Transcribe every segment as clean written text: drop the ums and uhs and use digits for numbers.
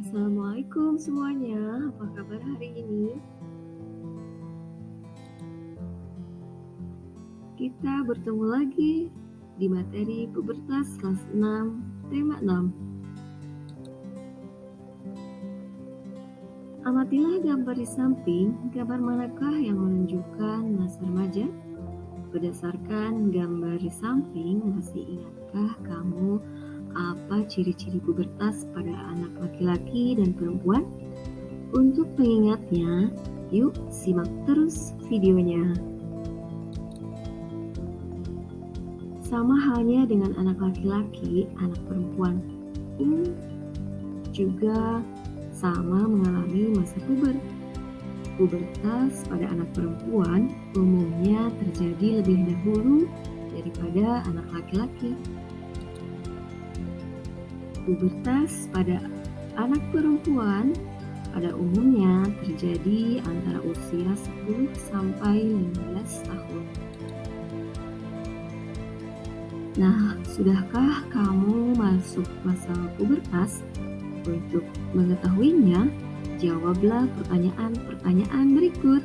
Assalamualaikum semuanya, apa kabar hari ini? Kita bertemu lagi di materi pubertas kelas 6, tema 6. Amatilah gambar di samping, gambar manakah yang menunjukkan masa remaja? Berdasarkan gambar di samping, masih ingatkah kamu apa ciri-ciri pubertas pada anak laki-laki dan perempuan? Untuk mengingatnya, yuk simak terus videonya. Sama halnya dengan anak laki-laki, anak perempuan pun juga sama mengalami masa puber. Pubertas pada anak perempuan umumnya terjadi lebih dahulu daripada anak laki-laki. Pubertas pada anak perempuan pada umumnya terjadi antara usia 10 sampai 15 tahun. Nah, sudahkah kamu masuk masa pubertas? Untuk mengetahuinya, jawablah pertanyaan-pertanyaan berikut.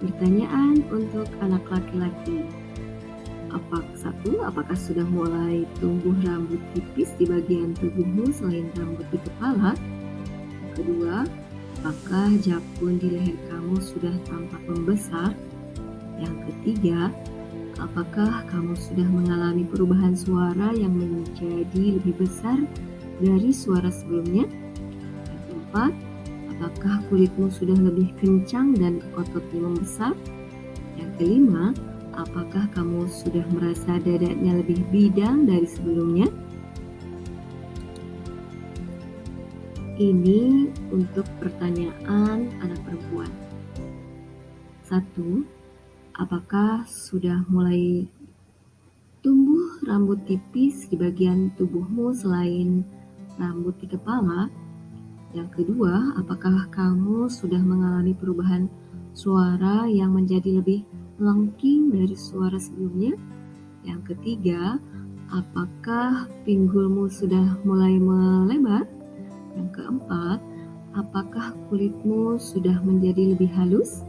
Pertanyaan untuk anak laki-laki. Apakah sudah mulai tumbuh rambut tipis di bagian tubuhmu selain rambut di kepala? Kedua, apakah jakun di leher kamu sudah tampak membesar? Yang ketiga, apakah kamu sudah mengalami perubahan suara yang menjadi lebih besar dari suara sebelumnya? Yang keempat, apakah kulitmu sudah lebih kencang dan ototnya membesar? Yang kelima, apakah kamu sudah merasa dadanya lebih bidang dari sebelumnya? Ini untuk pertanyaan anak perempuan. 1. Apakah sudah mulai tumbuh rambut tipis di bagian tubuhmu selain rambut di kepala? Yang kedua, apakah kamu sudah mengalami perubahan suara yang menjadi lebih lengking dari suara sebelumnya? Yang ketiga, apakah pinggulmu sudah mulai melebar? Yang keempat, apakah kulitmu sudah menjadi lebih halus?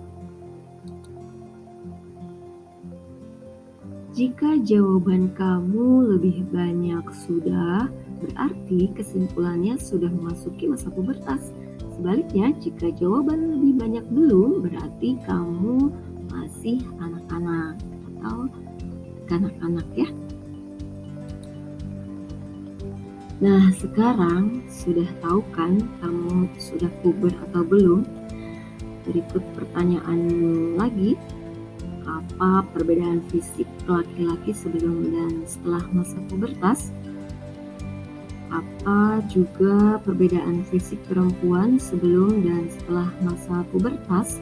Jika jawaban kamu lebih banyak sudah, berarti kesimpulannya sudah memasuki masa pubertas. Sebaliknya, jika jawaban lebih banyak belum, berarti kamu masih anak-anak atau kanak-kanak ya. Nah, sekarang sudah tahu kan kamu sudah puber atau belum? Berikut pertanyaan lagi. Apa perbedaan fisik laki-laki sebelum dan setelah masa pubertas? Apa juga perbedaan fisik perempuan sebelum dan setelah masa pubertas?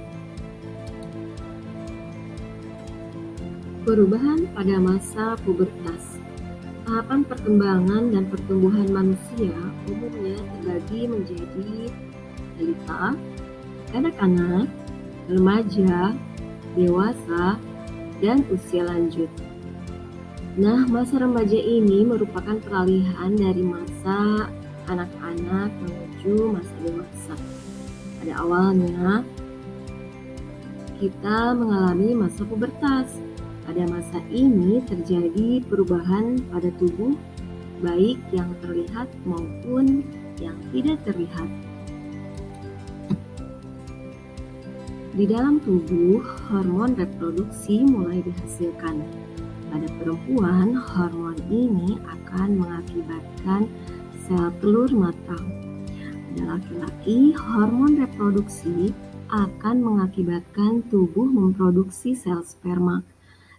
Perubahan pada masa pubertas. Tahapan perkembangan dan pertumbuhan manusia umumnya terbagi menjadi balita, kanak-kanak, remaja, dewasa, dan usia lanjut. Nah, masa remaja ini merupakan peralihan dari masa anak-anak menuju masa dewasa. Pada awalnya, kita mengalami masa pubertas. Pada masa ini terjadi perubahan pada tubuh, baik yang terlihat maupun yang tidak terlihat. Di dalam tubuh, hormon reproduksi mulai dihasilkan. Pada perempuan, hormon ini akan mengakibatkan sel telur matang. Pada laki-laki, hormon reproduksi akan mengakibatkan tubuh memproduksi sel sperma.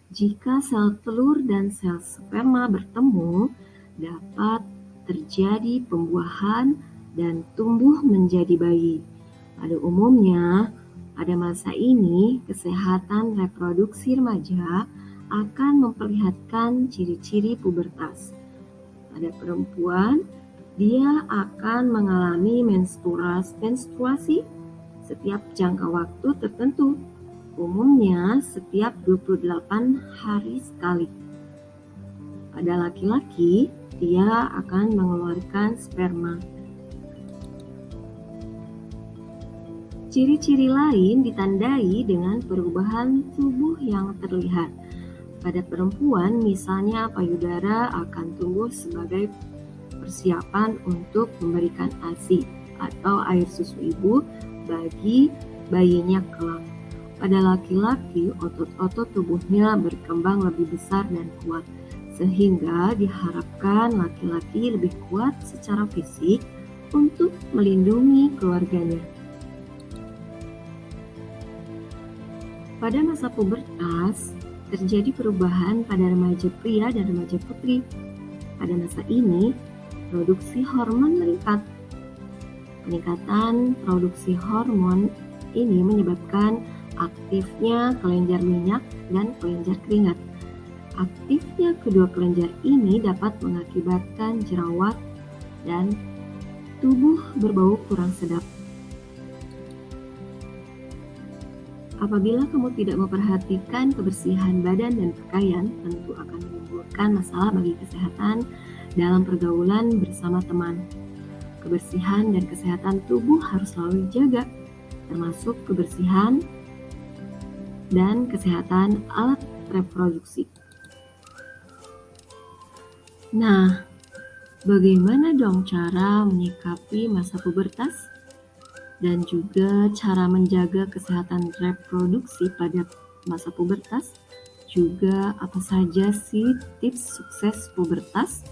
Jika sel telur dan sel sperma bertemu, dapat terjadi pembuahan dan tumbuh menjadi bayi. Pada umumnya, pada masa ini, kesehatan reproduksi remaja akan memperlihatkan ciri-ciri pubertas. Pada perempuan, dia akan mengalami menstruasi setiap jangka waktu tertentu, umumnya setiap 28 hari sekali. Pada laki-laki, dia akan mengeluarkan sperma. Ciri-ciri lain ditandai dengan perubahan tubuh yang terlihat. Pada perempuan, misalnya payudara akan tumbuh sebagai persiapan untuk memberikan ASI atau air susu ibu bagi bayinya kelak. Pada laki-laki, otot-otot tubuhnya berkembang lebih besar dan kuat, sehingga diharapkan laki-laki lebih kuat secara fisik untuk melindungi keluarganya. Pada masa pubertas, terjadi perubahan pada remaja pria dan remaja putri. Pada masa ini, produksi hormon meningkat. Peningkatan produksi hormon ini menyebabkan aktifnya kelenjar minyak dan kelenjar keringat. Aktifnya kedua kelenjar ini dapat mengakibatkan jerawat dan tubuh berbau kurang sedap. Apabila kamu tidak memperhatikan kebersihan badan dan pakaian, tentu akan menimbulkan masalah bagi kesehatan dalam pergaulan bersama teman. Kebersihan dan kesehatan tubuh harus selalu dijaga, termasuk kebersihan dan kesehatan alat reproduksi. Nah, bagaimana dong cara menyikapi masa pubertas? Dan juga cara menjaga kesehatan reproduksi pada masa pubertas. Juga apa saja sih tips sukses pubertas?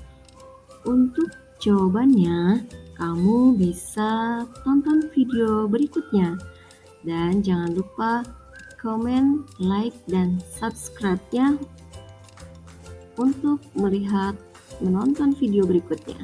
Untuk jawabannya, kamu bisa tonton video berikutnya. Dan jangan lupa komen, like, dan subscribe-nya untuk menonton video berikutnya.